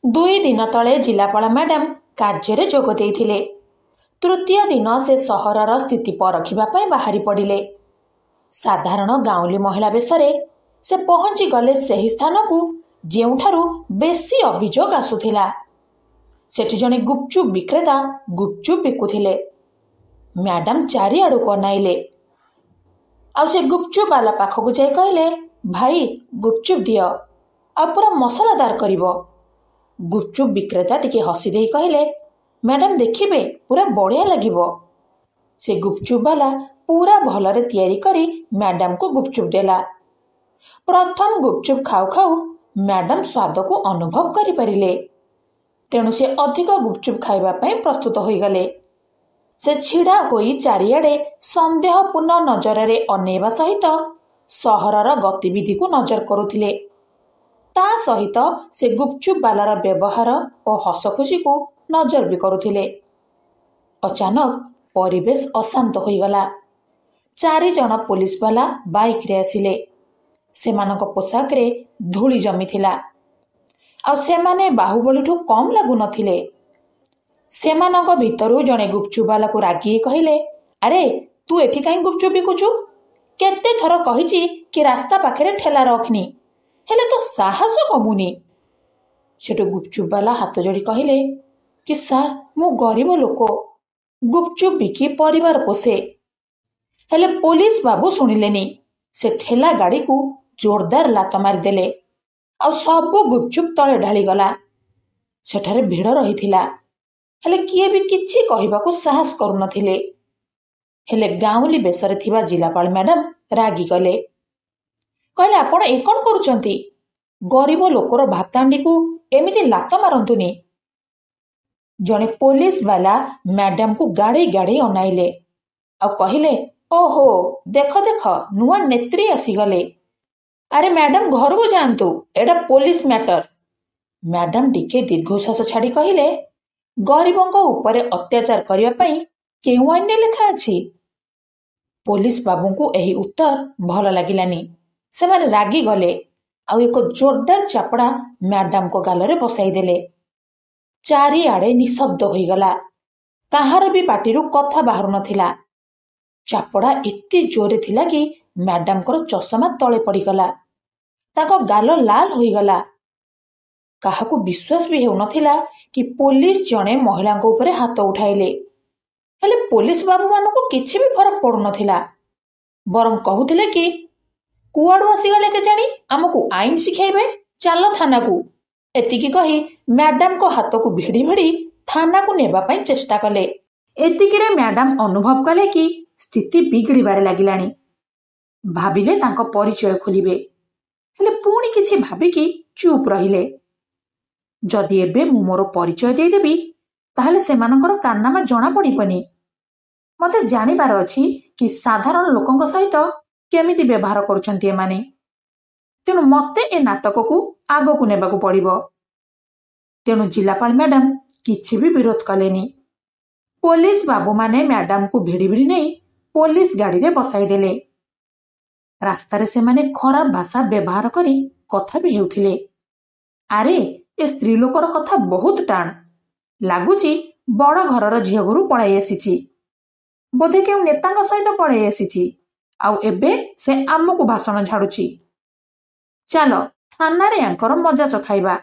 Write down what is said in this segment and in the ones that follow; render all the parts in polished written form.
2 ଦିନ ତଳେ ଜିଲ୍ଲାପାଳ ମ୍ୟାଡାମ କାର୍ଯ୍ୟରେ ଯୋଗ ଦେଇଥିଲେ। ତୃତୀୟ ଦିନ ସେ ସହରର ସ୍ଥିତି ପରଖିବା ପାଇଁ ବାହାରି ପଡ଼ିଲେ। ସାଧାରଣ ଗାଉଁଲି ମହିଳା ବେଶରେ ସେ ପହଞ୍ଚିଗଲେ ସେହି ସ୍ଥାନକୁ ଯେଉଁଠାରୁ ବେଶୀ ଅଭିଯୋଗ ଆସୁଥିଲା। ସେଠି ଜଣେ ଗୁପଚୁପ୍ ବିକ୍ରେତା ଗୁପଚୁପ୍ ବିକୁଥିଲେ। ମ୍ୟାଡାମ ଚାରିଆଡ଼କୁ ଅନାଇଲେ। ଆଉ ସେ ଗୁପଚୁପ୍ ବାଲା ପାଖକୁ ଯାଇ କହିଲେ, ଭାଇ ଗୁପଚୁପ୍ ଦିଅ, ଆଉ ପୁରା ମସଲାଦାର କରିବ। ଗୁପଚୁପ୍ ବିକ୍ରେତା ଟିକେ ହସି ଦେଇ କହିଲେ, ମ୍ୟାଡାମ ଦେଖିବେ ପୁରା ବଢ଼ିଆ ଲାଗିବ। ସେ ଗୁପଚୁପ୍ ବାଲା ପୁରା ଭଲରେ ତିଆରି କରି ମ୍ୟାଡାମକୁ ଗୁପଚୁପ୍ ଦେଲା। ପ୍ରଥମ ଗୁପଚୁପ୍ ଖାଉ ଖାଉ ମ୍ୟାଡାମ ସ୍ୱାଦକୁ ଅନୁଭବ କରିପାରିଲେ। ତେଣୁ ସେ ଅଧିକ ଗୁପଚୁପ୍ ଖାଇବା ପାଇଁ ପ୍ରସ୍ତୁତ ହୋଇଗଲେ। ସେ ଛିଡ଼ା ହୋଇ ଚାରିଆଡ଼େ ସନ୍ଦେହପୂର୍ଣ୍ଣ ନଜରରେ ଅନେଇବା ସହିତ ସହରର ଗତିବିଧିକୁ ନଜର କରୁଥିଲେ। ତା ସହିତ ସେ ଗୁପଚୁପ୍ ବାଲାର ବ୍ୟବହାର ଓ ହସଖୁସିକୁ ନଜର ବି କରୁଥିଲେ। ଅଚାନକ ପରିବେଶ ଅଶାନ୍ତ ହୋଇଗଲା। 4 ଜଣ ପୋଲିସବାଲା ବାଇକ୍ରେ ଆସିଲେ। ସେମାନଙ୍କ ପୋଷାକରେ ଧୂଳି ଜମିଥିଲା। ଆଉ ସେମାନେ ବାହୁବଳୀଠୁ କମ୍ ଲାଗୁନଥିଲେ। ସେମାନଙ୍କ ଭିତରୁ ଜଣେ ଗୁପଚୁପ୍ ବାଲାକୁ ରାଗି କହିଲେ, ଆରେ ତୁ ଏଠି କାହିଁ ଗୁପଚୁପ୍ ବିକୁଛୁ? କେତେ ଥର କହିଛି କି ରାସ୍ତା ପାଖରେ ଠେଲା ରଖନି, ହେଲେ ତ ସାହସ କମୁନି। ସେଠୁ ଗୁପଚୁପ୍ ବାଲା ହାତ ଯୋଡ଼ି କହିଲେ କି ସାର୍, ମୁଁ ଗରିବ ଲୋକ, ଗୁପଚୁପ୍ ବିକି ପରିବାର ପୋଷେ। ହେଲେ ପୋଲିସ ବାବୁ ଶୁଣିଲେନି। ସେ ଠେଲା ଗାଡ଼ିକୁ ଜୋରଦାର ଲାତ ମାରିଦେଲେ। ଆଉ ସବୁ ଗୁପଚୁପ୍ ତଳେ ଢାଳିଗଲା। ସେଠାରେ ଭିଡ଼ ରହିଥିଲା, ହେଲେ କିଏ ବି କିଛି କହିବାକୁ ସାହସ କରୁନଥିଲେ। ହେଲେ ଗାଉଁଲି ବେଶରେ ଥିବା ଜିଲ୍ଲାପାଳ ମ୍ୟାଡାମ ରାଗିଗଲେ। କହିଲେ, ଆପଣ ଏ କ'ଣ କରୁଛନ୍ତି? ଗରିବ ଲୋକର ଭାତହାଣ୍ଡିକୁ ଏମିତି ଲାତ ମାରନ୍ତୁନି। ଜଣେ ପୋଲିସ ବାଲା ମ୍ୟାଡାମକୁ ଗାଡ଼େଇ ଗାଡ଼େଇ ଅନାଇଲେ ଆଉ କହିଲେ, ଓହୋ ଦେଖ ଦେଖ, ନୂଆ ନେତ୍ରୀ ଆସିଗଲେ। ଆରେ ମ୍ୟାଡାମ ଘରକୁ ଯାଆନ୍ତୁ, ଏଇଟା ପୋଲିସ ମ୍ୟାଟର। ମ୍ୟାଡାମ ଟିକେ ଦୀର୍ଘଶ୍ୱାସ ଛାଡ଼ି କହିଲେ, ଗରିବଙ୍କ ଉପରେ ଅତ୍ୟାଚାର କରିବା ପାଇଁ କେଉଁ ଆଇନରେ ଲେଖା ଅଛି? ପୋଲିସ ବାବୁଙ୍କୁ ଏହି ଉତ୍ତର ଭଲ ଲାଗିଲାନି। ସେମାନେ ରାଗିଗଲେ ଆଉ ଏକ ଜୋରଦାର ଚାପଡ଼ା ମ୍ୟାଡାମଙ୍କ ଗାଲରେ ବସାଇଦେଲେ। ଚାରିଆଡ଼େ ନିଶବ୍ଦ ହୋଇଗଲା। କାହାର ବି ପାଟିରୁ କଥା ବାହାରୁ ନଥିଲା। ଚାପଡ଼ା ଏତେ ଜୋରରେ ଥିଲା କି ମ୍ୟାଡାମଙ୍କର ଚଷମା ତଳେ ପଡ଼ିଗଲା। ତାଙ୍କ ଗାଲ ଲାଲ ହୋଇଗଲା। କାହାକୁ ବିଶ୍ୱାସ ବି ହେଉନଥିଲା କି ପୋଲିସ ଜଣେ ମହିଳାଙ୍କ ଉପରେ ହାତ ଉଠାଇଲେ। ହେଲେ ପୋଲିସ ବାବୁମାନଙ୍କୁ କିଛି ବି ଫରକ ପଡ଼ୁନଥିଲା। ବରଂ କହୁଥିଲେ କି କୁଆଡ଼ୁ ଆସିଗଲେ କେଜାଣି, ଆମକୁ ଆଇନ ଶିଖାଇବେ, ଚାଲ ଥାନାକୁ। ଏତିକି କହି ମ୍ୟାଡାମଙ୍କ ହାତକୁ ଭିଡ଼ି ଭିଡ଼ି ଥାନାକୁ ନେବା ପାଇଁ ଚେଷ୍ଟା କଲେ। ଏତିକିରେ ମ୍ୟାଡାମ ଅନୁଭବ କଲେ କି ସ୍ଥିତି ବିଗିଡ଼ିବାରେ ଲାଗିଲାଣି। ଭାବିଲେ ତାଙ୍କ ପରିଚୟ ଖୋଲିବେ, ହେଲେ ପୁଣି କିଛି ଭାବିକି ଚୁପ୍ ରହିଲେ। ଯଦି ଏବେ ମୁଁ ମୋର ପରିଚୟ ଦେଇଦେବି ତାହେଲେ ସେମାନଙ୍କର କାରନାମା ଜଣାପଡ଼ିବନି। ମୋତେ ଜାଣିବାର ଅଛି କି ସାଧାରଣ ଲୋକଙ୍କ ସହିତ କେମିତି ବ୍ୟବହାର କରୁଛନ୍ତି ଏମାନେ। ତେଣୁ ମୋତେ ଏ ନାଟକକୁ ଆଗକୁ ନେବାକୁ ପଡ଼ିବ। ତେଣୁ ଜିଲ୍ଲାପାଳ ମ୍ୟାଡାମ କିଛି ବି ବିରୋଧ କଲେନି। ପୋଲିସ ବାବୁମାନେ ମ୍ୟାଡାମକୁ ଭିଡ଼ି ଭିଡ଼ି ନେଇ ପୋଲିସ ଗାଡ଼ିରେ ବସାଇଦେଲେ। ରାସ୍ତାରେ ସେମାନେ ଖରାପ ଭାଷା ବ୍ୟବହାର କରି କଥା ବି ହେଉଥିଲେ। ଆରେ ଏ ସ୍ତ୍ରୀ ଲୋକର କଥା ବହୁତ ଟାଣ, ଲାଗୁଛି ବଡ଼ ଘରର ଝିଅ ଘରୁ ପଳାଇ ଆସିଛି, ବୋଧେ କେଉଁ ନେତାଙ୍କ ସହିତ ପଳାଇ ଆସିଛି, ଆଉ ଏବେ ସେ ଆମକୁ ଭାଷଣ ଝାଡ଼ୁଛି। ଚାଲ ଥାନାରେ ୟାଙ୍କର ମଜା ଚଖାଇବା।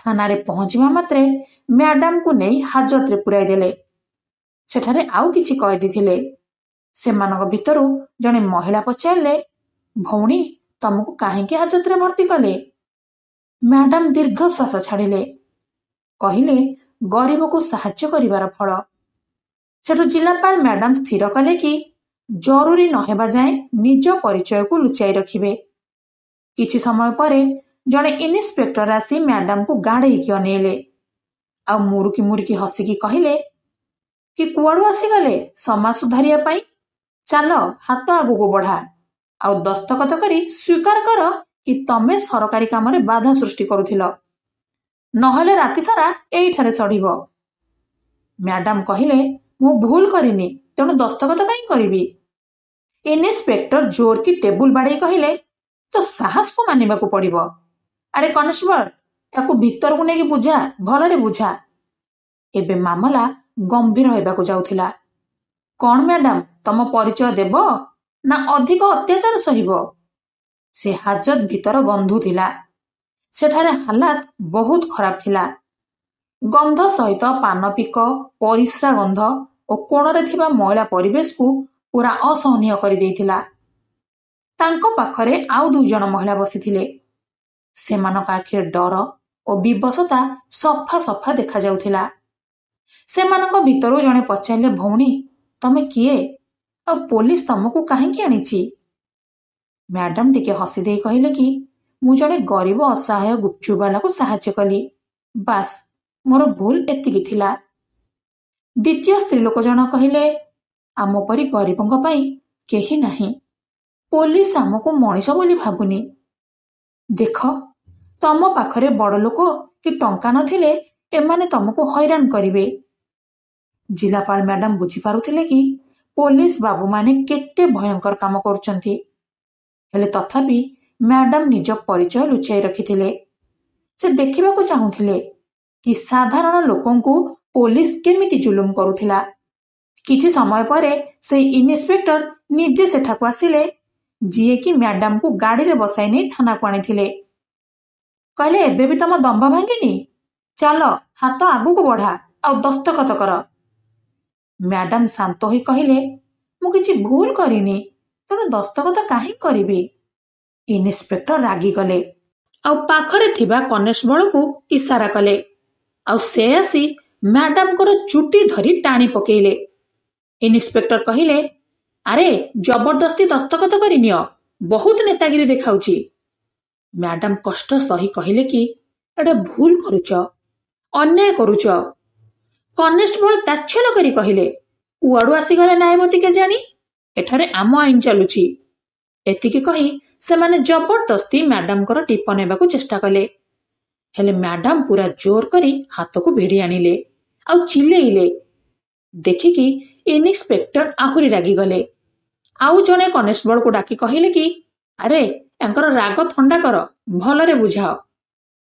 ଥାନାରେ ପହଞ୍ଚିବା ମାତ୍ରେ ମ୍ୟାଡାମକୁ ନେଇ ହାଜତରେ ପୁରାଇ ଦେଲେ। ସେଠାରେ ଆଉ କିଛି କଏଦୀ ଥିଲେ। ସେମାନଙ୍କ ଭିତରୁ ଜଣେ ମହିଳା ପଚାରିଲେ, ଭଉଣୀ, ତମକୁ କାହିଁକି ହାଜତରେ ଭର୍ତ୍ତି କଲେ? ମ୍ୟାଡାମ ଦୀର୍ଘଶ୍ୱାସ ଛାଡ଼ିଲେ। କହିଲେ, ଗରିବକୁ ସାହାଯ୍ୟ କରିବାର ଫଳ। ସେଠୁ ଜିଲ୍ଲାପାଳ ମ୍ୟାଡାମ ସ୍ଥିର କଲେ କି ଜରୁରୀ ନହେବା ଯାଏଁ ନିଜ ପରିଚୟକୁ ଲୁଚାଇ ରଖିବେ। କିଛି ସମୟ ପରେ ଜଣେ ଇନ୍ସପେକ୍ଟର ଆସି ମ୍ୟାଡାମକୁ ଗାଢ଼େଇକି ଅନେଇଲେ ଆଉ ମୁରୁକି ମୁରୁକି ହସିକି କହିଲେ କି କୁଆଡ଼ୁ ଆସିଗଲେ ସମାଜ ସୁଧାରିବା ପାଇଁ? ଚାଲ ହାତ ଆଗକୁ ବଢ଼ା ଆଉ ଦସ୍ତଖତ କରି ସ୍ୱୀକାର କର କି ତମେ ସରକାରୀ କାମରେ ବାଧା ସୃଷ୍ଟି କରୁଥିଲ, ନହେଲେ ରାତି ସାରା ଏଇଠାରେ ସଢ଼ିବ। ମ୍ୟାଡାମ କହିଲେ, ମୁଁ ଭୁଲ କରିନି, ତେଣୁ ଦସ୍ତଖତ କାହିଁ କରିବି? ଇନ୍ସପେକ୍ଟର ଜୋର କି ଟେବୁଲ ବାଡ଼େଇ କହିଲେ, ତ ସାହସକୁ ମାନିବାକୁ ପଡ଼ିବ। ଆରେ କନେଷ୍ଟବଳ, ତାକୁ ଭିତରକୁ ନେଇକି ବୁଝା, ଭଲରେ ବୁଝା। ଏବେ ମାମଲା ଗମ୍ଭୀର ହେବାକୁ ଯାଉଥିଲା। କ'ଣ ମ୍ୟାଡାମ, ତମ ପରିଚୟ ଦେବ ନା ଅଧିକ ଅତ୍ୟାଚାର ସହିବ? ସେ ହାଜତ ଭିତର ଗନ୍ଧୁଥିଲା। ସେଠାରେ ହାଲାତ ବହୁତ ଖରାପ ଥିଲା। ଗନ୍ଧ ସହିତ ପାନପିକ, ପରିସ୍ରା ଗନ୍ଧ ଓ କୋଣରେ ଥିବା ମଇଳା ପରିବେଶକୁ ପୁରା ଅସହନୀୟ କରିଦେଇଥିଲା। ତାଙ୍କ ପାଖରେ ଆଉ 2 ଜଣ ମହିଳା ବସିଥିଲେ। ସେମାନଙ୍କ ଆଖିରେ ଡର ଓ ବିବଶତା ସଫା ସଫା ଦେଖାଯାଉଥିଲା। ସେମାନଙ୍କ ଭିତରୁ ଜଣେ ପଚାରିଲେ, ଭଉଣୀ, ତମେ କିଏ ଆଉ ପୋଲିସ ତମକୁ କାହିଁକି ଆଣିଛି? ମ୍ୟାଡାମ ଟିକେ ହସି ଦେଇ କହିଲେ କି, ମୁଁ ଜଣେ ଗରିବ ଅସହାୟ ଗୁପଚୁପବାଲାକୁ ସାହାଯ୍ୟ କଲି। ବାସ୍, ମୋର ଭୁଲ ଏତିକି ଥିଲା। ଦ୍ୱିତୀୟ ସ୍ତ୍ରୀ ଲୋକ ଜଣ କହିଲେ, ଆମ ପରି ଗରିବଙ୍କ ପାଇଁ କେହି ନାହିଁ। ପୋଲିସ ଆମକୁ ମଣିଷ ବୋଲି ଭାବୁନି। ଦେଖ, ତମ ପାଖରେ ବଡ଼ ଲୋକ କି ଟଙ୍କା ନଥିଲେ ଏମାନେ ତମକୁ ହଇରାଣ କରିବେ। ଜିଲ୍ଲାପାଳ ମ୍ୟାଡାମ ବୁଝିପାରୁଥିଲେ କି ପୋଲିସ ବାବୁମାନେ କେତେ ଭୟଙ୍କର କାମ କରୁଛନ୍ତି। ହେଲେ ତଥାପି ମ୍ୟାଡାମ ନିଜ ପରିଚୟ ଲୁଚାଇ ରଖିଥିଲେ। ସେ ଦେଖିବାକୁ ଚାହୁଁଥିଲେ କି ସାଧାରଣ ଲୋକଙ୍କୁ ପୋଲିସ କେମିତି ଜୁଲୁମ କରୁଥିଲା। କିଛି ସମୟ ପରେ ସେହି ଇନ୍ସପେକ୍ଟର ନିଜେ ସେଠାକୁ ଆସିଲେ, ଯିଏକି ମ୍ୟାଡାମକୁ ଗାଡ଼ିରେ ବସାଇ ନେଇ ଥାନାକୁ ଆଣିଥିଲେ। କହିଲେ, ଏବେ ବି ତମ ଦମ୍ଭ ଭାଙ୍ଗିନି? ଚାଲ, ହାତ ଆଗକୁ ବଢ଼ା ଆଉ ଦସ୍ତଖତ କର। ମ୍ୟାଡାମ ଶାନ୍ତ ହୋଇ କହିଲେ, ମୁଁ କିଛି ଭୁଲ କରିନି, ତେଣୁ ଦସ୍ତଖତ କାହିଁ କରିବି? ଇନ୍ସପେକ୍ଟର ରାଗିଗଲେ ଆଉ ପାଖରେ ଥିବା କନେଷ୍ଟବଳକୁ ଇସାରା କଲେ, ଆଉ ସେ ଆସି ମ୍ୟାଡାମଙ୍କର ଚୁଟି ଧରି ଟାଣି ପକେଇଲେ। ଇନ୍ସପେକ୍ଟର କହିଲେ, ଆରେ ଜବରଦସ୍ତି ଦସ୍ତଖତ କରିନିଅ, ବହୁତ ନେତାଗିରି ଦେଖାଉଛି। ମ୍ୟାଡାମ କଷ୍ଟ ସହି କହିଲେ କି, ଏଟା ଭୁଲ କରୁଛ, ଅନ୍ୟାୟ କରୁଛ। କନେଷ୍ଟବଳ ତାଚ୍ଛଲ୍ୟ କରି କହିଲେ, କୁଆଡୁ ଆସିଗଲେ ନ୍ୟାୟମତୀ କେଜାଣି, ଏଠାରେ ଆମ ଆଇନ ଚାଲୁଛି। ଏତିକି କହି ସେମାନେ ଜବରଦସ୍ତି ମ୍ୟାଡାମଙ୍କର ଟିପ ନେବାକୁ ଚେଷ୍ଟା କଲେ। ହେଲେ ମ୍ୟାଡାମ ପୁରା ଜୋର କରି ହାତକୁ ଭିଡ଼ି ଆଣିଲେ ଆଉ ଚିଲେଇଲେ। ଦେଖିକି ଇନ୍ସପେକ୍ଟର ଆହୁରି ରାଗିଗଲେ। ଆଉ ଜଣେ କନେଷ୍ଟବଳକୁ ଡାକି କହିଲେ କି, ଆରେ ୟାଙ୍କର ରାଗ ଥଣ୍ଡା କର, ଭଲରେ ବୁଝାଅ।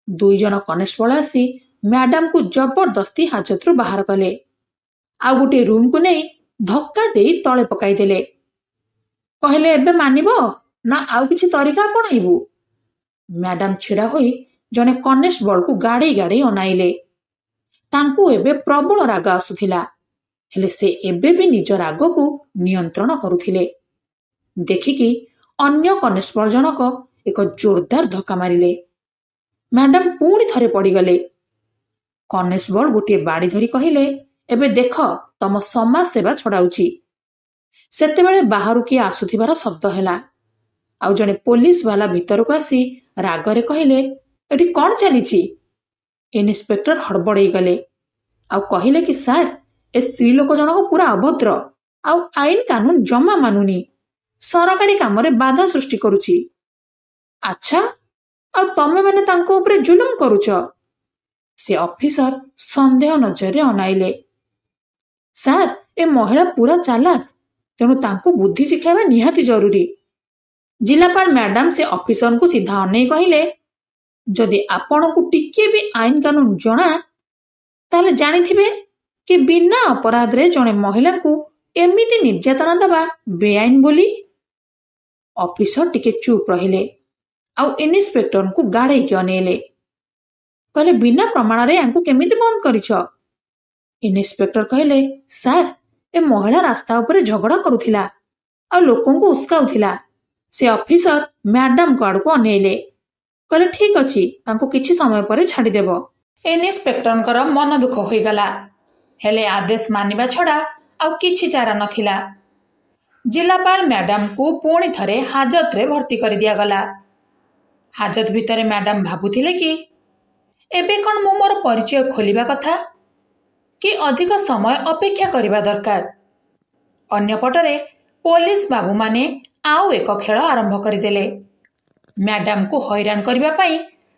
2 ଜଣ କନେଷ୍ଟବଳ ଆସି ମ୍ୟାଡାମକୁ ଜବରଦସ୍ତି ହାଜତରୁ ବାହାର କଲେ। ଆଉ ଗୋଟିଏ ରୁମକୁ ନେଇ ଧକ୍କା ଦେଇ ତଳେ ପକାଇଦେଲେ। କହିଲେ, ଏବେ ମାନିବ ନା ଆଉ କିଛି ତରିକା ଆପଣାଇବୁ? ମ୍ୟାଡାମ ଛିଡ଼ା ହୋଇ ଜଣେ କନେଷ୍ଟବଳକୁ ଗାଡ଼େଇ ଗାଡ଼େଇ ଅନାଇଲେ। ତାଙ୍କୁ ଏବେ ପ୍ରବଳ ରାଗ ଆସୁଥିଲା, ହେଲେ ସେ ଏବେ ବି ନିଜ ରାଗକୁ ନିୟନ୍ତ୍ରଣ କରୁଥିଲେ। ଦେଖିକି ଅନ୍ୟ କନେଷ୍ଟବଳ ଜଣକ ଏକ ଜୋରଦାର ଧକ୍କା ମାରିଲେ। ମ୍ୟାଡାମ ପୁଣି ଥରେ ପଡ଼ିଗଲେ। କନେଷ୍ଟବଳ ଗୋଟିଏ ବାଡ଼ି ଧରି କହିଲେ, ଏବେ ଦେଖ ତମ ସମାଜ ସେବା ଛଡ଼ାଉଛି। ସେତେବେଳେ ବାହାରୁ କିଏ ଆସୁଥିବାର ଶବ୍ଦ ହେଲା। ଆଉ ଜଣେ ପୋଲିସ ବାଲା ଭିତରକୁ ଆସି ରାଗରେ କହିଲେ, ଏଠି କ'ଣ ଚାଲିଛି? ଇନ୍ସପେକ୍ଟର ହଡ଼ବଡ଼େଇ ଗଲେ ଆଉ କହିଲେ କି, ସାର୍, ଏ ସ୍ତ୍ରୀ ଲୋକ ଜଣକ ପୁରା ଅଭଦ୍ର ଆଉ ଆଇନ କାନୁନ ଜମା ମାନୁନି, ସରକାରୀ କାମରେ ବାଧା ସୃଷ୍ଟି କରୁଛି। ଆଚ୍ଛା, ଆଉ ତମେ ମାନେ ତାଙ୍କ ଉପରେ ଜୁଲୁମ କରୁଛ? ସେ ଅଫିସର ସନ୍ଦେହ ନଜରରେ ଅନାଇଲେ। ସାର୍, ଏ ମହିଳା ପୁରା ଚାଲାକ, ତେଣୁ ତାଙ୍କୁ ବୁଦ୍ଧି ଶିଖାଇବା ନିହାତି ଜରୁରୀ। ଜିଲ୍ଲାପାଳ ମ୍ୟାଡାମ ସେ ଅଫିସରଙ୍କୁ ସିଧା ଅନେଇ କହିଲେ, ଯଦି ଆପଣଙ୍କୁ ଟିକିଏ ବି ଆଇନ କାନୁନ ଜଣା, ତାହେଲେ ଜାଣିଥିବେ କି ବିନା ଅପରାଧରେ ଜଣେ ମହିଳାଙ୍କୁ ଏମିତି ନିର୍ଯାତନା ଦେବା ବେଆଇନ ବୋଲି। ଅଫିସର ଟିକେ ଚୁପ୍ ରହିଲେ ଆଉ ଇନ୍ସପେକ୍ଟରଙ୍କୁ ଗାଡ଼େଇକି ଅନେଇଲେ। କହିଲେ, ବିନା ପ୍ରମାଣରେ ୟାଙ୍କୁ କେମିତି ବନ୍ଦ କରିଛ? ଇନ୍ସପେକ୍ଟର କହିଲେ, ସାର୍, ଏ ମହିଳା ରାସ୍ତା ଉପରେ ଝଗଡ଼ା କରୁଥିଲା ଆଉ ଲୋକଙ୍କୁ ଉସ୍କାଉଥିଲା। ସେ ଅଫିସର ମ୍ୟାଡାମଙ୍କ ଆଡ଼କୁ ଅନେଇଲେ। କହିଲେ, ଠିକ ଅଛି, ତାଙ୍କୁ କିଛି ସମୟ ପରେ ଛାଡ଼ିଦେବ। ଇନ୍ସପେକ୍ଟରଙ୍କର ମନ ଦୁଃଖ ହୋଇଗଲା, ହେଲେ ଆଦେଶ ମାନିବା ଛଡ଼ା ଆଉ କିଛି ଚାରା ନଥିଲା। ଜିଲ୍ଲାପାଳ ମ୍ୟାଡାମକୁ ପୁଣି ଥରେ ହାଜତରେ ଭର୍ତ୍ତି କରିଦିଆଗଲା। ହାଜତ ଭିତରେ ମ୍ୟାଡାମ ଭାବୁଥିଲେ କି, ଏବେ କ'ଣ ମୁଁ ମୋର ପରିଚୟ ଖୋଲିବା କଥା କି ଅଧିକ ସମୟ ଅପେକ୍ଷା କରିବା ଦରକାର? ଅନ୍ୟପଟରେ ପୋଲିସ ବାବୁମାନେ ଆଉ ଏକ ଖେଳ ଆରମ୍ଭ କରିଦେଲେ। ମ୍ୟାଡାମକୁ ହଇରାଣ କରିବା ପାଇଁ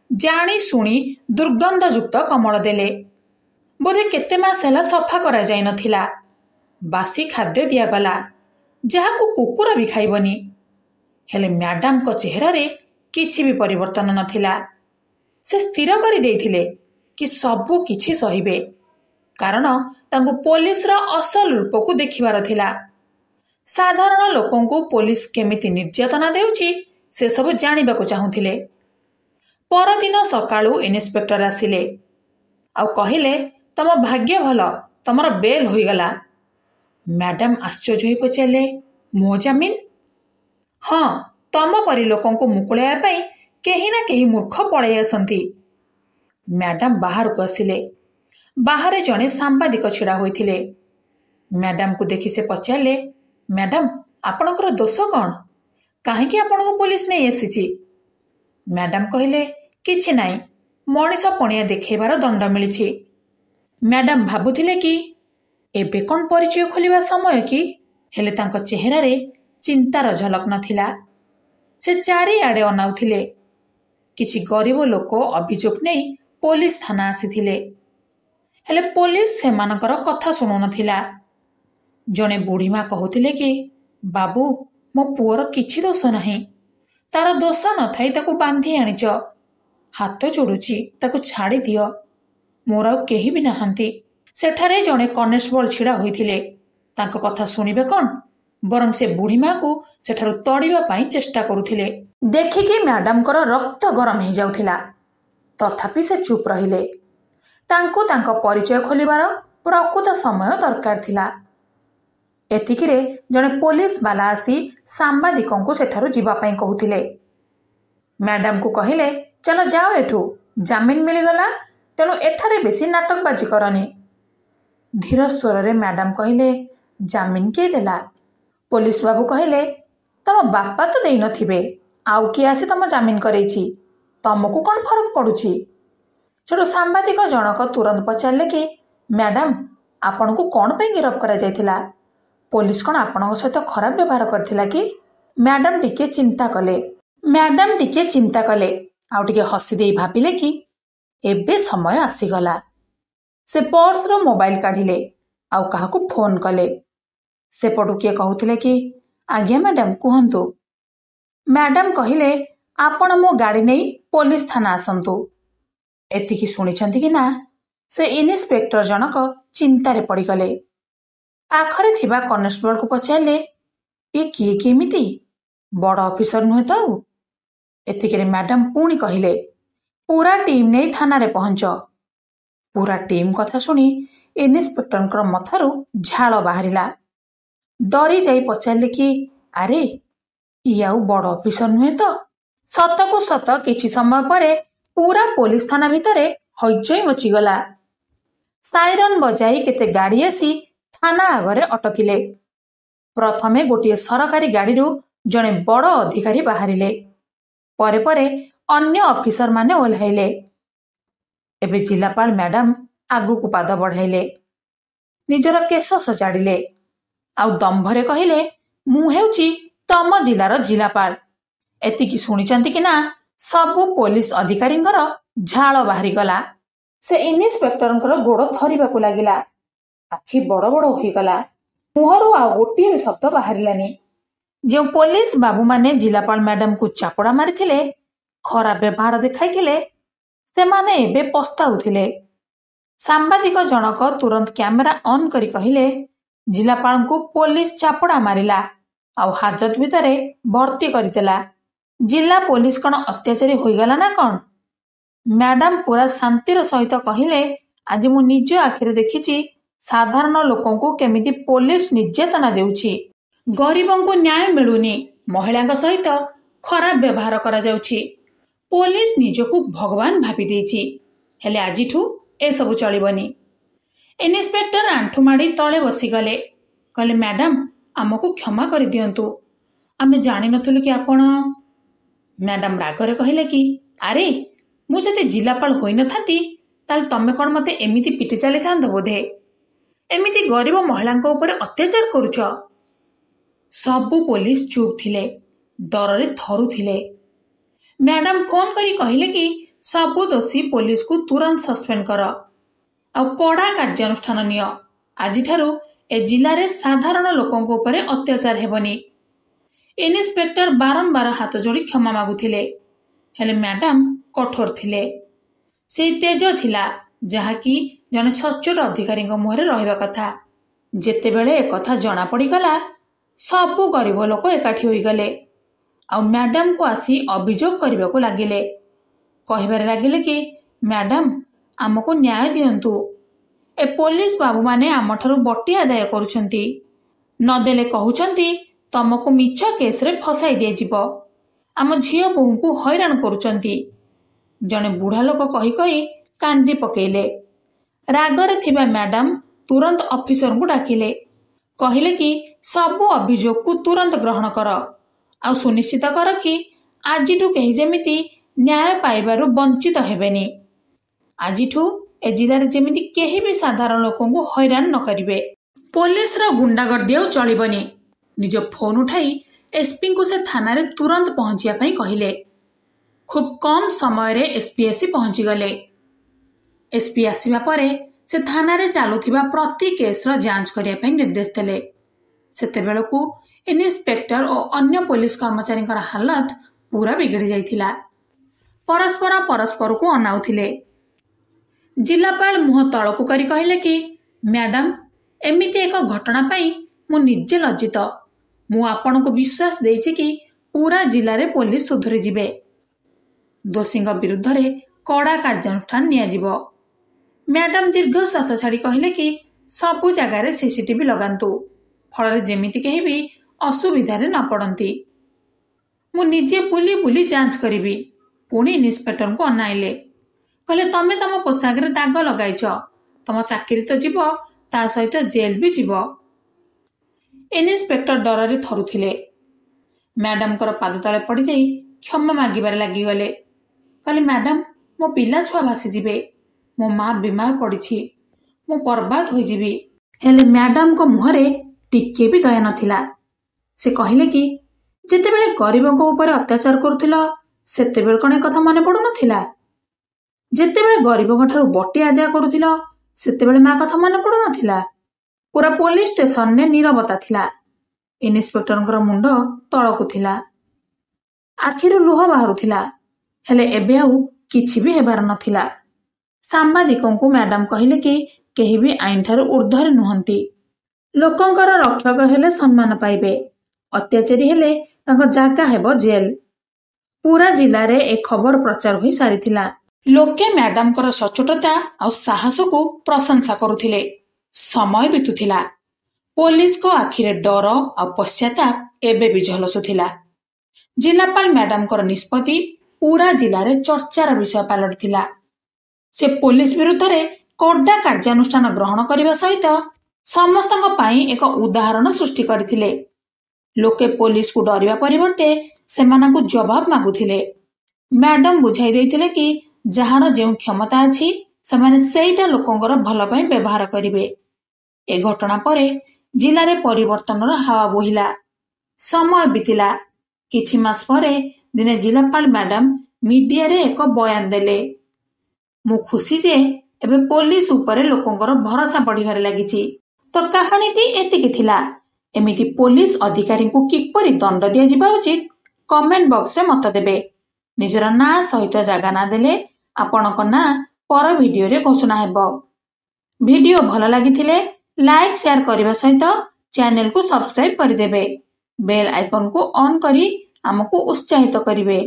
ଜାଣି ଶୁଣି ଦୁର୍ଗନ୍ଧଯୁକ୍ତ କମଳ ଦେଲେ। ବୋଧେ କେତେ ମାସ ହେଲା ସଫା କରାଯାଇ ନଥିଲା। ବାସି ଖାଦ୍ୟ ଦିଆଗଲା, ଯାହାକୁ କୁକୁର ବି ଖାଇବନି। ହେଲେ ମ୍ୟାଡାମଙ୍କ ଚେହେରାରେ କିଛି ବି ପରିବର୍ତ୍ତନ ନଥିଲା। ସେ ସ୍ଥିର କରିଦେଇଥିଲେ କି ସବୁ କିଛି ସହିବେ, କାରଣ ତାଙ୍କୁ ପୋଲିସର ଅସଲ ରୂପକୁ ଦେଖିବାର ଥିଲା। ସାଧାରଣ ଲୋକଙ୍କୁ ପୋଲିସ କେମିତି ନିର୍ଯାତନା ଦେଉଛି ସେସବୁ ଜାଣିବାକୁ ଚାହୁଁଥିଲେ। ପରଦିନ ସକାଳୁ ଇନ୍ସପେକ୍ଟର ଆସିଲେ ଆଉ କହିଲେ, ତମ ଭାଗ୍ୟ ଭଲ, ତମର ବେଲ୍ ହୋଇଗଲା। ମ୍ୟାଡାମ ଆଶ୍ଚର୍ଯ୍ୟ ହୋଇ ପଚାରିଲେ, ମୋ ଜାମିନ? ହଁ, ତମ ପରି ଲୋକଙ୍କୁ ମୁକୁଳାଇବା ପାଇଁ କେହି ନା କେହି ମୂର୍ଖ ପଳାଇ ଆସନ୍ତି। ମ୍ୟାଡାମ ବାହାରକୁ ଆସିଲେ। ବାହାରେ ଜଣେ ସାମ୍ବାଦିକ ଛିଡ଼ା ହୋଇଥିଲେ। ମ୍ୟାଡାମକୁ ଦେଖି ସେ ପଚାରିଲେ, ମ୍ୟାଡାମ, ଆପଣଙ୍କର ଦୋଷ କ'ଣ? କାହିଁକି ଆପଣଙ୍କୁ ପୋଲିସ ନେଇ ଆସିଛି? ମ୍ୟାଡାମ କହିଲେ, କିଛି ନାହିଁ, ମଣିଷ ପଣିଆ ଦେଖାଇବାର ଦଣ୍ଡ ମିଳିଛି। ମ୍ୟାଡାମ ଭାବୁଥିଲେ କି ଏବେ କ'ଣ ପରିଚୟ ଖୋଲିବା ସମୟ କି? ହେଲେ ତାଙ୍କ ଚେହେରାରେ ଚିନ୍ତାର ଝଲକ ନଥିଲା। ସେ ଚାରିଆଡ଼େ ଅନାଉଥିଲେ। କିଛି ଗରିବ ଲୋକ ଅଭିଯୋଗ ନେଇ ପୋଲିସ ଥାନା ଆସିଥିଲେ, ହେଲେ ପୋଲିସ ସେମାନଙ୍କର କଥା ଶୁଣୁନଥିଲା। ଜଣେ ବୁଢ଼ୀମା କହୁଥିଲେ କି, ବାବୁ, ମୋ ପୁଅର କିଛି ଦୋଷ ନାହିଁ, ତାର ଦୋଷ ନଥାଇ ତାକୁ ବାନ୍ଧି ଆଣିଛ। ହାତ ଯୋଡୁଛି, ତାକୁ ଛାଡ଼ି ଦିଅ, ମୋର ଆଉ କେହି ବି ନାହାନ୍ତି। ସେଠାରେ ଜଣେ କନେଷ୍ଟବଳ ଛିଡ଼ା ହୋଇଥିଲେ। ତାଙ୍କ କଥା ଶୁଣିବେ କ'ଣ, ବରଂ ସେ ବୁଢ଼ୀମାକୁ ସେଠାରୁ ତଡ଼ିବା ପାଇଁ ଚେଷ୍ଟା କରୁଥିଲେ। ଦେଖିକି ମ୍ୟାଡାମଙ୍କର ରକ୍ତ ଗରମ ହେଇଯାଉଥିଲା। ତଥାପି ସେ ଚୁପ୍ ରହିଲେ। ତାଙ୍କୁ ତାଙ୍କ ପରିଚୟ ଖୋଲିବାର ପ୍ରକୃତ ସମୟ ଦରକାର ଥିଲା। ଏତିକିରେ ଜଣେ ପୋଲିସ ବାଲା ଆସି ସାମ୍ବାଦିକଙ୍କୁ ସେଠାରୁ ଯିବା ପାଇଁ କହୁଥିଲେ। ମ୍ୟାଡାମକୁ କହିଲେ, ଚାଲ ଯାଅ ଏଠୁ, ଜାମିନ ମିଳିଗଲା, ତେଣୁ ଏଠାରେ ବେଶୀ ନାଟକବାଜି କରନି। ଧୀର ସ୍ୱରରେ ମ୍ୟାଡାମ କହିଲେ, ଜାମିନ କିଏ ଦେଲା? ପୋଲିସ ବାବୁ କହିଲେ, ତମ ବାପା ତ ଦେଇନଥିବେ, ଆଉ କିଏ ଆସି ତମ ଜାମିନ କରେଇଛି, ତମକୁ କ'ଣ ଫରକ ପଡୁଛି? ସେଠୁ ସାମ୍ବାଦିକ ଜଣକ ତୁରନ୍ତ ପଚାରିଲେ କି, ମ୍ୟାଡାମ, ଆପଣଙ୍କୁ କ'ଣ ପାଇଁ ଗିରଫ କରାଯାଇଥିଲା? ପୋଲିସ କ'ଣ ଆପଣଙ୍କ ସହିତ ଖରାପ ବ୍ୟବହାର କରିଥିଲା କି? ମ୍ୟାଡାମ ଟିକେ ଚିନ୍ତା କଲେ ଆଉ ଟିକେ ହସି ଦେଇ ଭାବିଲେ କି ଏବେ ସମୟ ଆସିଗଲା। ସେ ପର୍ସରୁ ମୋବାଇଲ କାଢ଼ିଲେ ଆଉ କାହାକୁ ଫୋନ କଲେ। ସେପଟୁ କିଏ କହୁଥିଲେ କି, ଆଜ୍ଞା ମ୍ୟାଡାମ, କୁହନ୍ତୁ। ମ୍ୟାଡାମ କହିଲେ, ଆପଣ ମୋ ଗାଡ଼ି ନେଇ ପୋଲିସ ଥାନା ଆସନ୍ତୁ। ଏତିକି ଶୁଣିଛନ୍ତି କି ନା, ସେ ଇନ୍ସପେକ୍ଟର ଜଣକ ଚିନ୍ତାରେ ପଡ଼ିଗଲେ। ପାଖରେ ଥିବା କନେଷ୍ଟବଳକୁ ପଚାରିଲେ, ଏ କିଏ କେମିତି? ବଡ଼ ଅଫିସର ନୁହେଁ ତ ଆଉ? ଏତିକିରେ ମ୍ୟାଡାମ ପୁଣି କହିଲେ, ପୁରା ଟିମ୍ ନେଇ ଥାନାରେ ପହଞ୍ଚ। ପୁରା ଟିମ୍ କଥା ଶୁଣି ଇନ୍ସପେକ୍ଟରଙ୍କର ମଥାରୁ ଝାଳ ବାହାରିଲା। ଡରି ଯାଇ ପଚାରିଲେ କି, ଆରେ, ଇଏ ଆଉ ବଡ଼ ଅଫିସର ନୁହେଁ ତ? ସତକୁ ସତ କିଛି ସମୟ ପରେ ପୁରା ପୋଲିସ ଥାନା ଭିତରେ ହଇଚଇ ମଚିଗଲା। ସାଇରନ୍ ବଜାଇ କେତେ ଗାଡ଼ି ଆସି ଥାନା ଆଗରେ ଅଟକିଲେ। ପ୍ରଥମେ ଗୋଟିଏ ସରକାରୀ ଗାଡ଼ିରୁ ଜଣେ ବଡ଼ ଅଧିକାରୀ ବାହାରିଲେ। ପରେ ପରେ ଅନ୍ୟ ଅଫିସରମାନେ ଓହ୍ଲାଇଲେ। ଏବେ ଜିଲ୍ଲାପାଳ ମ୍ୟାଡାମ ଆଗକୁ ପାଦ ବଢ଼ାଇଲେ। ନିଜର କେଶ ସଜାଡ଼ିଲେ ଆଉ ଦମ୍ଭରେ କହିଲେ, ମୁଁ ହେଉଛି ତମ ଜିଲ୍ଲାର ଜିଲ୍ଲାପାଳ। ଏତିକି ଶୁଣିଛନ୍ତି କି ନା, ସବୁ ପୋଲିସ ଅଧିକାରୀଙ୍କର ଝାଳ ବାହାରିଗଲା। ସେ ଇନ୍ସପେକ୍ଟରଙ୍କର ଗୋଡ଼ ଧରିବାକୁ ଲାଗିଲା। ଆଖି ବଡ଼ ବଡ଼ ହୋଇଗଲା। ମୁହଁରୁ ଆଉ ଗୋଟିଏ ବି ଶବ୍ଦ ବାହାରିଲାନି। ଯେଉଁ ପୋଲିସ ବାବୁମାନେ ଜିଲ୍ଲାପାଳ ମ୍ୟାଡାମକୁ ଚାପୁଡ଼ା ମାରିଥିଲେ, ଖରାପ ବ୍ୟବହାର ଦେଖାଇଥିଲେ, ସେମାନେ ଏବେ ପସ୍ତାଉଥିଲେ। ସାମ୍ବାଦିକ ଜଣକ ତୁରନ୍ତ କ୍ୟାମେରା ଅନ୍ କରି କହିଲେ, ଜିଲ୍ଲାପାଳଙ୍କୁ ପୋଲିସ ଚାପୁଡ଼ା ମାରିଲା ଆଉ ହାଜତ ଭିତରେ ଭର୍ତ୍ତି କରିଦେଲା। ଜିଲ୍ଲା ପୋଲିସ କ'ଣ ଅତ୍ୟାଚାରୀ ହୋଇଗଲା ନା କ'ଣ? ମ୍ୟାଡାମ ପୁରା ଶାନ୍ତିର ସହିତ କହିଲେ, ଆଜି ମୁଁ ନିଜ ଆଖିରେ ଦେଖିଛି ସାଧାରଣ ଲୋକଙ୍କୁ କେମିତି ପୋଲିସ ନିର୍ଯାତନା ଦେଉଛି। ଗରିବଙ୍କୁ ନ୍ୟାୟ ମିଳୁନି, ମହିଳାଙ୍କ ସହିତ ଖରାପ ବ୍ୟବହାର କରାଯାଉଛି। ପୋଲିସ ନିଜକୁ ଭଗବାନ ଭାବି ଦେଇଛି। ହେଲେ ଆଜିଠୁ ଏସବୁ ଚଳିବନି। ଇନ୍ସପେକ୍ଟର ଆଣ୍ଠୁ ମାଡ଼ି ତଳେ ବସିଗଲେ। କହିଲେ, ମ୍ୟାଡାମ, ଆମକୁ କ୍ଷମା କରିଦିଅନ୍ତୁ, ଆମେ ଜାଣିନଥିଲୁ କି ଆପଣ। ମ୍ୟାଡାମ ରାଗରେ କହିଲେ କି, ଆରେ, ମୁଁ ଯଦି ଜିଲ୍ଲାପାଳ ହୋଇନଥାନ୍ତି ତାହେଲେ ତମେ କ'ଣ ମୋତେ ଏମିତି ପିଟି ଚାଲିଥାନ୍ତ ବୋଧେ? ଏମିତି ଗରିବ ମହିଳାଙ୍କ ଉପରେ ଅତ୍ୟାଚାର କରୁଛ? ସବୁ ପୋଲିସ ଚୁପ୍ ଥିଲେ, ଡରରେ ଥରୁଥିଲେ। ମ୍ୟାଡାମ ଫୋନ କରି କହିଲେ କି ସବୁ ଦୋଷୀ ପୋଲିସକୁ ତୁରନ୍ତ ସସ୍ପେଣ୍ଡ କର ଆଉ କଡ଼ା କାର୍ଯ୍ୟାନୁଷ୍ଠାନ ନିଅ। ଆଜିଠାରୁ ଏ ଜିଲ୍ଲାରେ ସାଧାରଣ ଲୋକଙ୍କ ଉପରେ ଅତ୍ୟାଚାର ହେବନି। ଇନ୍ସପେକ୍ଟର ବାରମ୍ବାର ହାତ ଯୋଡ଼ି କ୍ଷମା ମାଗୁଥିଲେ, ହେଲେ ମ୍ୟାଡାମ କଠୋର ଥିଲେ। ସେଇ ତେଜ ଥିଲା ଯାହାକି ଜଣେ ସଚ୍ଚୋଟ ଅଧିକାରୀଙ୍କ ମୁହଁରେ ରହିବା କଥା। ଯେତେବେଳେ ଏକଥା ଜଣା ପଡ଼ିଗଲା, ସବୁ ଗରିବ ଲୋକ ଏକାଠି ହୋଇଗଲେ ଆଉ ମ୍ୟାଡାମକୁ ଆସି ଅଭିଯୋଗ କରିବାକୁ ଲାଗିଲେ। କହିବାରେ ଲାଗିଲେ କି, ମ୍ୟାଡାମ, ଆମକୁ ନ୍ୟାୟ ଦିଅନ୍ତୁ। ଏ ପୋଲିସ ବାବୁମାନେ ଆମଠାରୁ ବଟି ଆଦାୟ କରୁଛନ୍ତି। ନଦେଲେ କହୁଛନ୍ତି ତମକୁ ମିଛ କେସରେ ଫସାଇ ଦିଆଯିବ। ଆମ ଝିଅ ବୋହୂଙ୍କୁ ହଇରାଣ କରୁଛନ୍ତି। ଜଣେ ବୁଢ଼ା ଲୋକ କହି କହି କାନ୍ଦି ପକେଇଲେ। ରାଗରେ ଥିବା ମ୍ୟାଡାମ ତୁରନ୍ତ ଅଫିସରଙ୍କୁ ଡାକିଲେ। କହିଲେ କି ସବୁ ଅଭିଯୋଗକୁ ତୁରନ୍ତ ଗ୍ରହଣ କର ଆଉ ସୁନିଶ୍ଚିତ କର କି ଆଜିଠୁ କେହି ଯେମିତି ନ୍ୟାୟ ପାଇବାରୁ ବଞ୍ଚିତ ହେବେନି। ଆଜିଠୁ ଏ ଜିଲ୍ଲାରେ ଯେମିତି କେହି ବି ସାଧାରଣ ଲୋକଙ୍କୁ ହଇରାଣ ନ କରିବେ। ପୋଲିସର ଗୁଣ୍ଡାଗର୍ଦ୍ଦି ଆଉ ଚଳିବନି। ନିଜ ଫୋନ୍ ଉଠାଇ ଏସ୍ପିଙ୍କୁ ସେ ଥାନାରେ ତୁରନ୍ତ ପହଞ୍ଚିବା ପାଇଁ କହିଲେ। ଖୁବ୍ କମ୍ ସମୟରେ ଏସ୍ପି ଆସି ପହଞ୍ଚିଗଲେ। ଏସ୍ପି ଆସିବା ପରେ ସେ ଥାନାରେ ଚାଲୁଥିବା ପ୍ରତି କେସ୍ର ଯାଞ୍ଚ କରିବା ପାଇଁ ନିର୍ଦ୍ଦେଶ ଦେଲେ। ସେତେବେଳକୁ ଇନ୍ସପେକ୍ଟର ଓ ଅନ୍ୟ ପୋଲିସ କର୍ମଚାରୀଙ୍କର ହାଲତ ପୁରା ବିଗିଡ଼ି ଯାଇଥିଲା। ପରସ୍ପରକୁ ଅନାଉଥିଲେ। ଜିଲ୍ଲାପାଳ ମୁହଁ ତଳକୁ କରି କହିଲେ କି, ମ୍ୟାଡାମ, ଏମିତି ଏକ ଘଟଣା ପାଇଁ ମୁଁ ନିଜେ ଲଜ୍ଜିତ। ମୁଁ ଆପଣଙ୍କୁ ବିଶ୍ୱାସ ଦେଇଛି କି ପୁରା ଜିଲ୍ଲାରେ ପୋଲିସ ସୁଧୁରିଯିବେ। ଦୋଷୀଙ୍କ ବିରୁଦ୍ଧରେ କଡ଼ା କାର୍ଯ୍ୟାନୁଷ୍ଠାନ ନିଆଯିବ। ମ୍ୟାଡାମ ଦୀର୍ଘଶ୍ୱାସ ଛାଡ଼ି କହିଲେ କି, ସବୁ ଜାଗାରେ ସିସିଟିଭି ଲଗାନ୍ତୁ, ଫଳରେ ଯେମିତି କେହି ବି ଅସୁବିଧାରେ ନ ପଡ଼ନ୍ତି। ମୁଁ ନିଜେ ବୁଲି ବୁଲି ଯାଞ୍ଚ କରିବି। ପୁଣି ଇନ୍ସପେକ୍ଟରଙ୍କୁ ଅନାଇଲେ। କହିଲେ, ତମେ ତମ ପୋଷାକରେ ଦାଗ ଲଗାଇଛ, ତମ ଚାକିରି ତ ଯିବ, ତା ସହିତ ଜେଲ୍ ବି ଯିବ। ଇନ୍ସପେକ୍ଟର ଡରରେ ଥରୁଥିଲେ। ମ୍ୟାଡାମଙ୍କର ପାଦ ତଳେ ପଡ଼ିଯାଇ କ୍ଷମା ମାଗିବାରେ ଲାଗିଗଲେ। କହିଲେ, ମ୍ୟାଡାମ, ମୋ ପିଲା ଛୁଆ ଭାସିଯିବେ। ମୋ ମା ବିମାର ପଡ଼ିଛି। ମୁଁ ବର୍ବାଦ ହୋଇଯିବି। ହେଲେ ମ୍ୟାଡାମଙ୍କ ମୁହଁରେ ଟିକିଏ ବି ଦୟା ନଥିଲା। ସେ କହିଲେ କି, ଯେତେବେଳେ ଗରିବଙ୍କ ଉପରେ ଅତ୍ୟାଚାର କରୁଥିଲ, ସେତେବେଳେ କ'ଣ ଏକଥା ମନେ ପଡ଼ୁନଥିଲା? ଯେତେବେଳେ ଗରିବଙ୍କ ଠାରୁ ବଟି ଆଦାୟ କରୁଥିଲ, ସେତେବେଳେ ମା କଥା ମନେ ପଡ଼ୁନଥିଲା? ପୁରା ପୋଲିସ ଷ୍ଟେସନରେ ନୀରବତା ଥିଲା। ଇନ୍ସପେକ୍ଟରଙ୍କର ମୁଣ୍ଡ ତଳକୁ ଥିଲା। ଆଖିରୁ ଲୁହ ବାହାରୁଥିଲା। ହେଲେ ଏବେ ଆଉ କିଛି ବି ହେବାର ନଥିଲା। ସାମ୍ବାଦିକଙ୍କୁ ମ୍ୟାଡାମ କହିଲେ କି, କେହି ବି ଆଇନଠାରୁ ଉର୍ଦ୍ଧ୍ୱରେ ନୁହନ୍ତି। ଲୋକଙ୍କର ରକ୍ଷକ ହେଲେ ସମ୍ମାନ ପାଇବେ, ଅତ୍ୟାଚାରୀ ହେଲେ ତାଙ୍କ ଜାଗା ହେବ ଜେଲ୍। ପୁରା ଜିଲ୍ଲାରେ ଏ ଖବର ପ୍ରଚାର ହୋଇ ସାରିଥିଲା। ଲୋକେ ମ୍ୟାଡାମଙ୍କର ସଚ୍ଚୋଟତା ଆଉ ସାହସକୁ ପ୍ରଶଂସା କରୁଥିଲେ। ସମୟ ବିତୁଥିଲା। ପୋଲିସଙ୍କ ଆଖିରେ ଡର ଆଉ ପଶ୍ଚାତାପ ଏବେ ବି ଝଲସୁଥିଲା। ଜିଲ୍ଲାପାଳ ମ୍ୟାଡାମଙ୍କର ନିଷ୍ପତ୍ତି ପୁରା ଜିଲ୍ଲାରେ ଚର୍ଚ୍ଚାର ବିଷୟ ପାଲଟିଥିଲା। ସେ ପୋଲିସ ବିରୁଦ୍ଧରେ କଡ଼ା କାର୍ଯ୍ୟାନୁଷ୍ଠାନ ଗ୍ରହଣ କରିବା ସହିତ ସମସ୍ତଙ୍କ ପାଇଁ ଏକ ଉଦାହରଣ ସୃଷ୍ଟି କରିଥିଲେ। ଲୋକେ ପୋଲିସକୁ ଡରିବା ପରିବର୍ତ୍ତେ ସେମାନଙ୍କୁ ଜବାବ ମାଗୁଥିଲେ। ମ୍ୟାଡାମ ବୁଝାଇ ଦେଇଥିଲେ କି ଯାହାର ଯେଉଁ କ୍ଷମତା ଅଛି, ସେମାନେ ସେଇଟା ଲୋକଙ୍କର ଭଲ ପାଇଁ ବ୍ୟବହାର କରିବେ। ଏ ଘଟଣା ପରେ ଜିଲ୍ଲାରେ ପରିବର୍ତ୍ତନର ହାୱା ବୋହିଲା। ସମୟ ବିତିଲା। କିଛି ମାସ ପରେ ଦିନେ ଜିଲ୍ଲାପାଳ ମ୍ୟାଡାମ ମିଡିଆରେ ଏକ ବୟାନ ଦେଲେ। ମୁଁ ଖୁସି ଯେ ଏବେ ପୋଲିସ ଉପରେ ଲୋକଙ୍କର ଭରସା ବଢ଼ିବାରେ ଲାଗିଛି। ତ କାହାଣୀଟି ଏତିକି ଥିଲା। ଏମିତି ପୋଲିସ ଅଧିକାରୀଙ୍କୁ କିପରି ଦଣ୍ଡ ଦିଆଯିବା ଉଚିତ, କମେଣ୍ଟ ବକ୍ସରେ ମତ ଦେବେ। ନିଜର ନାଁ ସହିତ ଜାଗା ନାଁ ଦେଲେ ଆପଣଙ୍କ ନାଁ ପର ଭିଡିଓରେ ଘୋଷଣା ହେବ। ଭିଡିଓ ଭଲ ଲାଗିଥିଲେ ଲାଇକ୍ ସେୟାର କରିବା ସହିତ ଚ୍ୟାନେଲକୁ ସବସ୍କ୍ରାଇବ କରିଦେବେ। ବେଲ୍ ଆଇକନକୁ ଅନ୍ କରି ଆମକୁ ଉତ୍ସାହିତ କରିବେ।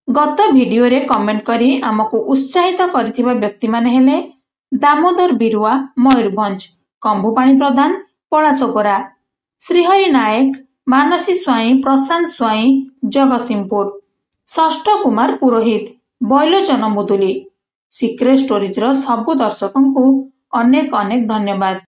ଗତ ଭିଡିଓରେ କମେଣ୍ଟ କରି ଆମକୁ ଉତ୍ସାହିତ କରିଥିବା ବ୍ୟକ୍ତିମାନେ ହେଲେ ଦାମୋଦର ବିରୁଆ ମୟୂରଭଞ୍ଜ, କମ୍ଭୁପାଣି ପ୍ରଧାନ ପଳାଶଗୋରା, ଶ୍ରୀହରି ନାୟକ, ମାନସୀ ସ୍ୱାଇଁ, ପ୍ରଶାନ୍ତ ସ୍ୱାଇଁ ଜଗତସିଂହପୁର, ଷଷ୍ଠ କୁମାର ପୁରୋହିତ ବୈଲୋଚନ ମୁଦୁଲି। ସିକ୍ରେଟ ଷ୍ଟୋରିଜର ସବୁ ଦର୍ଶକଙ୍କୁ ଅନେକ ଅନେକ ଧନ୍ୟବାଦ।